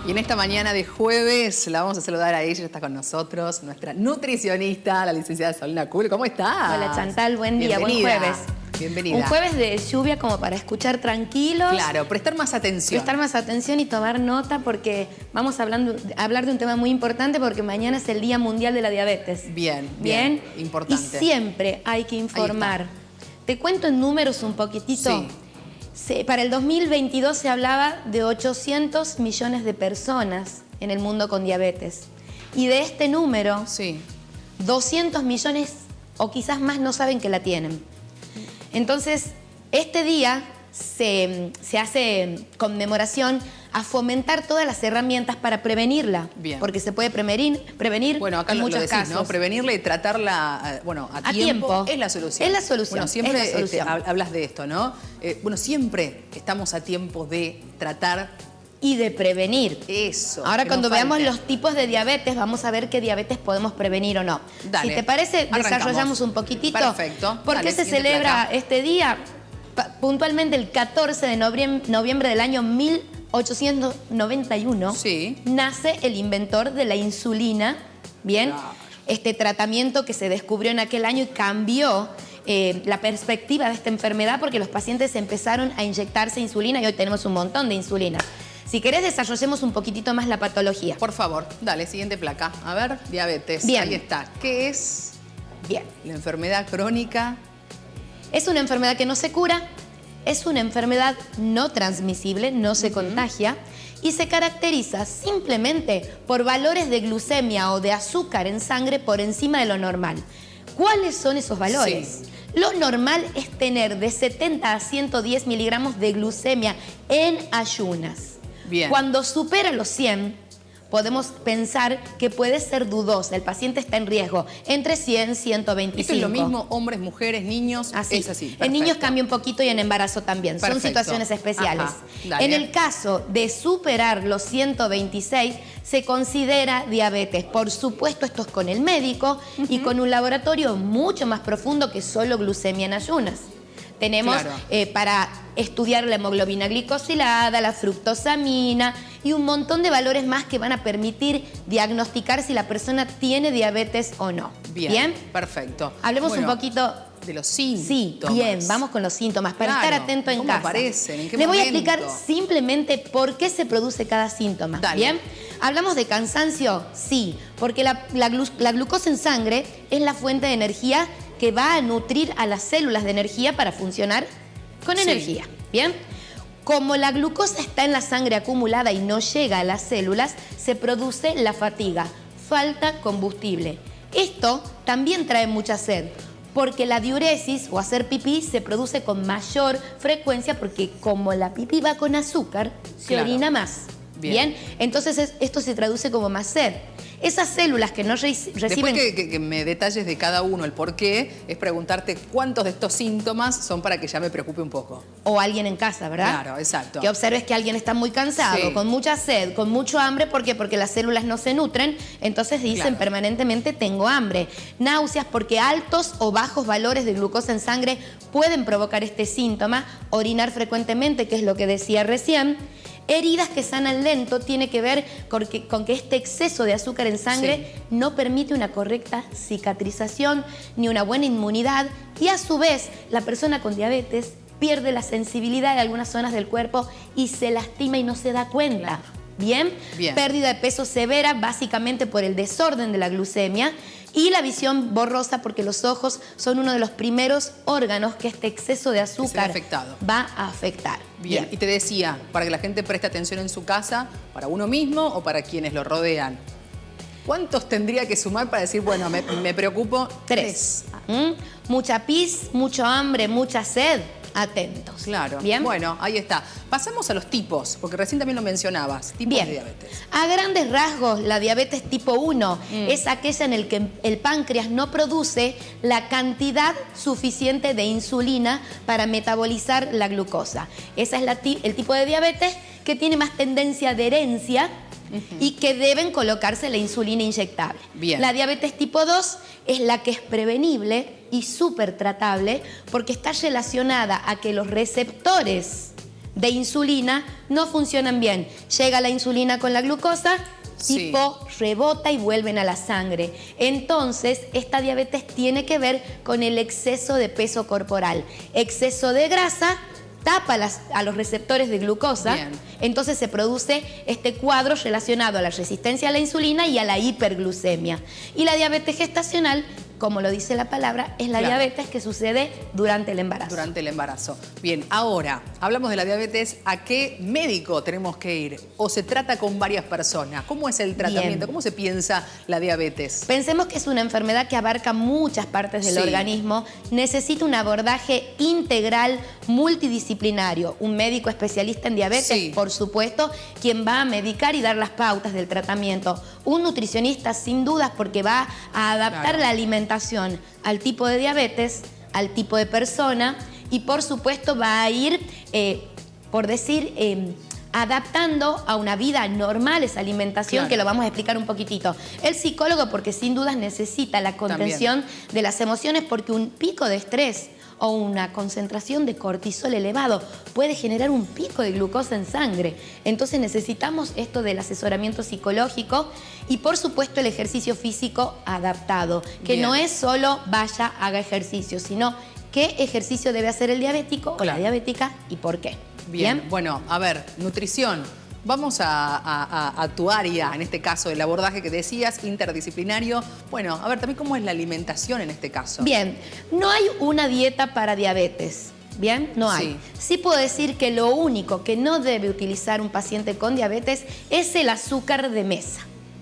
Y en esta mañana de jueves la vamos a saludar a ella, está con nosotros, nuestra nutricionista, la licenciada Solina Kuhl. ¿Cómo estás? Hola Chantal, buen día, Bienvenida. buen jueves. Bienvenida. Un jueves de lluvia como para escuchar tranquilos. Claro, prestar más atención. Prestar más atención y tomar nota porque vamos a hablar de un tema muy importante porque mañana es el Día Mundial de la Diabetes. Bien. Importante. Y siempre hay que informar. Te cuento en números un poquitito. Sí. Para el 2022 se hablaba de 800 millones de personas en el mundo con diabetes. Y de este número, 200 millones o quizás más no saben que la tienen. Entonces, este día se hace conmemoración a fomentar todas las herramientas para prevenirla. Bien. Porque se puede prevenir bueno, acá en lo muchos decís, casos. ¿no? Prevenirla y tratarla, a tiempo es la solución. Es la solución. Bueno, siempre es la solución. hablas de esto, ¿no? Siempre estamos a tiempo de tratar y de prevenir. Eso. Ahora cuando veamos los tipos de diabetes, vamos a ver qué diabetes podemos prevenir o no. Dale. Si te parece, Arrancamos. Desarrollamos un poquitito. Perfecto. ¿Por Dale, qué se siguiente celebra placa. este día? Puntualmente el 14 de noviembre del año 1891 nace el inventor de la insulina. Bien, Claro. Este tratamiento que se descubrió en aquel año y cambió la perspectiva de esta enfermedad porque los pacientes empezaron a inyectarse insulina y hoy tenemos un montón de insulina. Si querés, desarrollemos un poquitito más la patología. Por favor, dale, siguiente placa. A ver, diabetes. Bien. Ahí está. ¿Qué es? Bien. La enfermedad crónica. Es una enfermedad que no se cura, es una enfermedad no transmisible, no se contagia y se caracteriza simplemente por valores de glucemia o de azúcar en sangre por encima de lo normal. ¿Cuáles son esos valores? Sí. Lo normal es tener de 70 a 110 miligramos de glucemia en ayunas. Bien. Cuando supera los 100, podemos pensar que puede ser dudosa, el paciente está en riesgo, entre 100 y 125. ¿Esto es lo mismo, hombres, mujeres, niños? Así. Es así. En niños cambia un poquito y en embarazo también. Perfecto. Son situaciones especiales. Ajá. Dale. En el caso de superar los 126, se considera diabetes. Por supuesto, esto es con el médico y con un laboratorio mucho más profundo que solo glucemia en ayunas. Tenemos para estudiar la hemoglobina glicosilada, la fructosamina y un montón de valores más que van a permitir diagnosticar si la persona tiene diabetes o no. Bien. Perfecto. Hablemos un poquito de los síntomas. Sí, bien, vamos con los síntomas para estar atento en ¿Cómo casa. aparecen? ¿En qué Les voy a momento? explicar simplemente por qué se produce cada síntoma. Dale. Bien, ¿hablamos de cansancio? Sí, porque la glucosa en sangre es la fuente de energía que va a nutrir a las células de energía para funcionar con energía. Bien, como la glucosa está en la sangre acumulada y no llega a las células, se produce la fatiga, falta combustible. Esto también trae mucha sed, porque la diuresis o hacer pipí se produce con mayor frecuencia porque como la pipí va con azúcar, se orina más. Bien. Entonces esto se traduce como más sed. Esas células que no reciben... Después que me detalles de cada uno el por qué, es preguntarte cuántos de estos síntomas son para que ya me preocupe un poco. O alguien en casa, ¿verdad? Claro, exacto. Que observes que alguien está muy cansado, con mucha sed, con mucho hambre. ¿Por qué? Porque las células no se nutren, entonces dicen permanentemente tengo hambre. Náuseas porque altos o bajos valores de glucosa en sangre pueden provocar este síntoma. Orinar frecuentemente, que es lo que decía recién. Heridas que sanan lento tiene que ver con que este exceso de azúcar en sangre no permite una correcta cicatrización ni una buena inmunidad y a su vez la persona con diabetes pierde la sensibilidad de algunas zonas del cuerpo y se lastima y no se da cuenta. Bien, pérdida de peso severa básicamente por el desorden de la glucemia y la visión borrosa porque los ojos son uno de los primeros órganos que este exceso de azúcar va a afectar. Bien, y te decía, para que la gente preste atención en su casa, para uno mismo o para quienes lo rodean. ¿Cuántos tendría que sumar para decir, bueno, me preocupo? 3. Mucha pis, mucho hambre, mucha sed. Atentos. Claro. Bien. Bueno, ahí está. Pasamos a los tipos, porque recién también lo mencionabas. Tipos de diabetes. A grandes rasgos, la diabetes tipo 1 es aquella en el que el páncreas no produce la cantidad suficiente de insulina para metabolizar la glucosa. Esa es el tipo de diabetes que tiene más tendencia de herencia y que deben colocarse la insulina inyectable. Bien. La diabetes tipo 2 es la que es prevenible y súper tratable porque está relacionada a que los receptores de insulina no funcionan bien. Llega la insulina con la glucosa, tipo rebota y vuelven a la sangre. Entonces, esta diabetes tiene que ver con el exceso de peso corporal. Exceso de grasa tapa a los receptores de glucosa. Bien. Entonces se produce este cuadro relacionado a la resistencia a la insulina y a la hiperglucemia. Y la diabetes gestacional, como lo dice la palabra, es la diabetes que sucede durante el embarazo. Durante el embarazo. Bien, ahora, hablamos de la diabetes. ¿A qué médico tenemos que ir? ¿O se trata con varias personas? ¿Cómo es el tratamiento? Bien. ¿Cómo se piensa la diabetes? Pensemos que es una enfermedad que abarca muchas partes del organismo. Necesita un abordaje integral, multidisciplinario. Un médico especialista en diabetes, por supuesto, quien va a medicar y dar las pautas del tratamiento. Un nutricionista, sin dudas, porque va a adaptar la alimentación al tipo de diabetes, al tipo de persona y por supuesto va a ir, adaptando a una vida normal esa alimentación, que lo vamos a explicar un poquitito. El psicólogo, porque sin dudas necesita la contención de las emociones, porque un pico de estrés o una concentración de cortisol elevado puede generar un pico de glucosa en sangre. Entonces necesitamos esto del asesoramiento psicológico y por supuesto el ejercicio físico adaptado, que no es solo vaya, haga ejercicio, sino qué ejercicio debe hacer el diabético o la diabética y por qué. Bien, bueno, a ver, nutrición. Vamos a tu área, en este caso, el abordaje que decías, interdisciplinario. Bueno, a ver, también cómo es la alimentación en este caso. Bien, no hay una dieta para diabetes. Bien, no hay. Sí puedo decir que lo único que no debe utilizar un paciente con diabetes es el azúcar de mesa.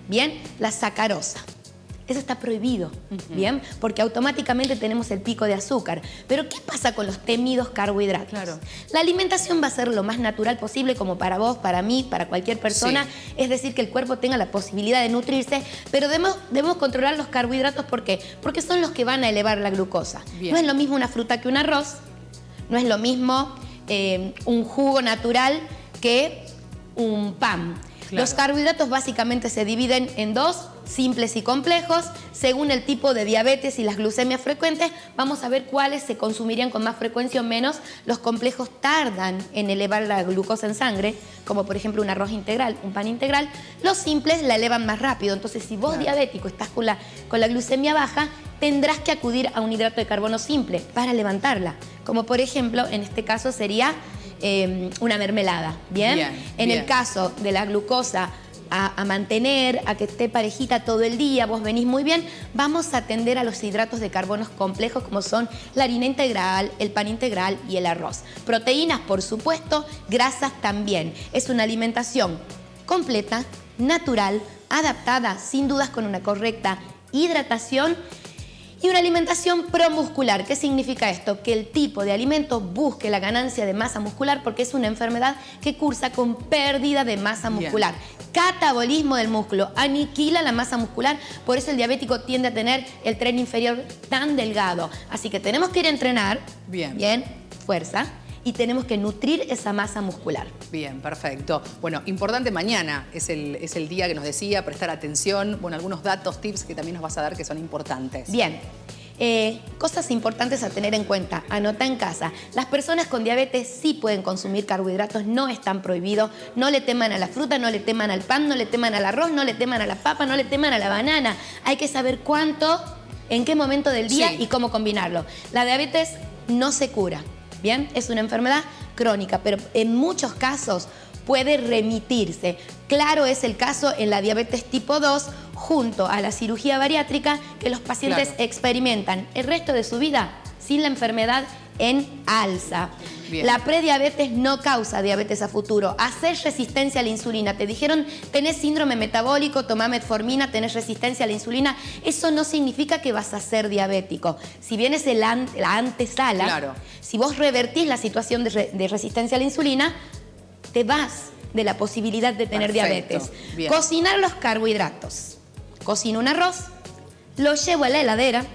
Bien, la sacarosa. Eso está prohibido, ¿bien? Porque automáticamente tenemos el pico de azúcar. Pero ¿qué pasa con los temidos carbohidratos? Claro. La alimentación va a ser lo más natural posible, como para vos, para mí, para cualquier persona. Es decir, que el cuerpo tenga la posibilidad de nutrirse, pero debemos controlar los carbohidratos. ¿Por qué? Porque son los que van a elevar la glucosa. Bien. No es lo mismo una fruta que un arroz, no es lo mismo un jugo natural que un pan. Claro. Los carbohidratos básicamente se dividen en dos, simples y complejos. Según el tipo de diabetes y las glucemias frecuentes, vamos a ver cuáles se consumirían con más frecuencia o menos. Los complejos tardan en elevar la glucosa en sangre, como por ejemplo un arroz integral, un pan integral. Los simples la elevan más rápido. Entonces, si vos diabético estás con la glucemia baja, tendrás que acudir a un hidrato de carbono simple para levantarla. Como por ejemplo, en este caso sería una mermelada, ¿bien? En el caso de la glucosa a mantener, a que esté parejita todo el día, vos venís muy bien, vamos a atender a los hidratos de carbonos complejos como son la harina integral, el pan integral y el arroz. Proteínas, por supuesto, grasas también. Es una alimentación completa, natural, adaptada, sin dudas con una correcta hidratación y una alimentación promuscular. ¿Qué significa esto? Que el tipo de alimento busque la ganancia de masa muscular porque es una enfermedad que cursa con pérdida de masa muscular. Catabolismo del músculo, aniquila la masa muscular, por eso el diabético tiende a tener el tren inferior tan delgado. Así que tenemos que ir a entrenar, bien, fuerza, y tenemos que nutrir esa masa muscular. Bien, perfecto. Bueno, importante mañana, es el día que nos decía, prestar atención, bueno, algunos datos, tips que también nos vas a dar que son importantes. Bien. Cosas importantes a tener en cuenta, anota en casa. Las personas con diabetes sí pueden consumir carbohidratos, no están prohibidos. No le teman a la fruta, no le teman al pan, no le teman al arroz, no le teman a la papa, no le teman a la banana. Hay que saber cuánto, en qué momento del día y cómo combinarlo. La diabetes no se cura, ¿bien? Es una enfermedad crónica, pero en muchos casos puede remitirse. Claro es el caso en la diabetes tipo 2, junto a la cirugía bariátrica, que los pacientes experimentan el resto de su vida sin la enfermedad en alza. Bien. La prediabetes no causa diabetes a futuro. Haces resistencia a la insulina. Te dijeron, tenés síndrome metabólico, tomá metformina, tenés resistencia a la insulina. Eso no significa que vas a ser diabético. Si bien es la antesala, si vos revertís la situación de resistencia a la insulina, te vas de la posibilidad de tener diabetes. Bien. Cocinar los carbohidratos. Cocino un arroz, lo llevo a la heladera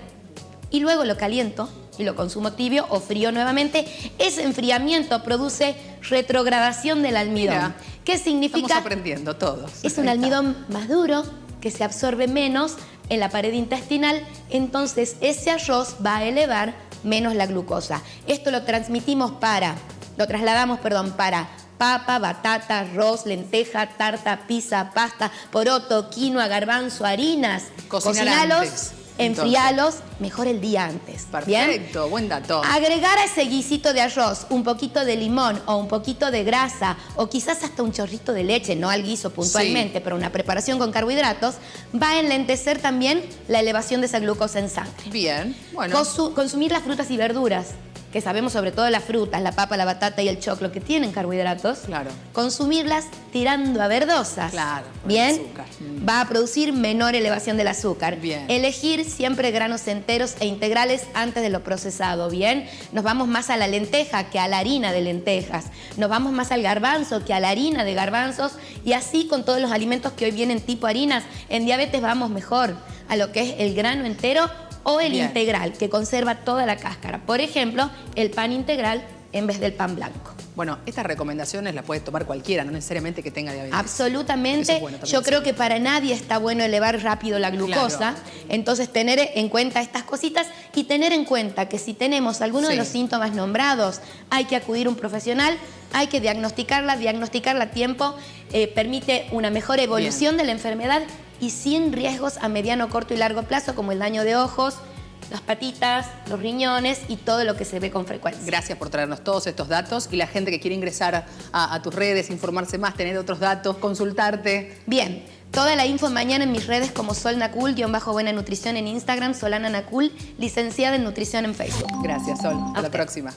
y luego lo caliento y lo consumo tibio o frío nuevamente. Ese enfriamiento produce retrogradación del almidón. Mira, ¿qué significa? Estamos aprendiendo todos. Es un almidón más duro que se absorbe menos en la pared intestinal, entonces ese arroz va a elevar menos la glucosa. Esto lo transmitimos para lo trasladamos, perdón, para papa, batata, arroz, lenteja, tarta, pizza, pasta, poroto, quinoa, garbanzo, harinas. Cocinalos antes. Enfrialos, mejor el día antes. Perfecto, ¿bien? Buen dato. Agregar a ese guisito de arroz un poquito de limón o un poquito de grasa o quizás hasta un chorrito de leche, no al guiso puntualmente, pero una preparación con carbohidratos, va a enlentecer también la elevación de esa glucosa en sangre. Bien, bueno. Consumir las frutas y verduras, que sabemos sobre todo las frutas, la papa, la batata y el choclo, que tienen carbohidratos, claro. Consumirlas tirando a verdosas, claro, ¿bien? Va a producir menor elevación del azúcar. Bien. Elegir siempre granos enteros e integrales antes de lo procesado, ¿bien? Nos vamos más a la lenteja que a la harina de lentejas. Nos vamos más al garbanzo que a la harina de garbanzos. Y así con todos los alimentos que hoy vienen tipo harinas. En diabetes vamos mejor a lo que es el grano entero o el integral, que conserva toda la cáscara. Por ejemplo, el pan integral en vez del pan blanco. Bueno, estas recomendaciones las puede tomar cualquiera, no necesariamente que tenga diabetes. Absolutamente. Bueno, yo creo que para nadie está bueno elevar rápido la glucosa. Claro. Entonces, tener en cuenta estas cositas y tener en cuenta que si tenemos alguno de los síntomas nombrados, hay que acudir a un profesional, hay que diagnosticarla a tiempo, permite una mejor evolución de la enfermedad y sin riesgos a mediano, corto y largo plazo, como el daño de ojos, las patitas, los riñones y todo lo que se ve con frecuencia. Gracias por traernos todos estos datos y la gente que quiere ingresar a tus redes, informarse más, tener otros datos, consultarte. Bien, toda la info mañana en mis redes como Sol Nacul, _Buena Nutrición en Instagram, Solana Nacul, licenciada en Nutrición en Facebook. Gracias, Sol. Hasta la próxima.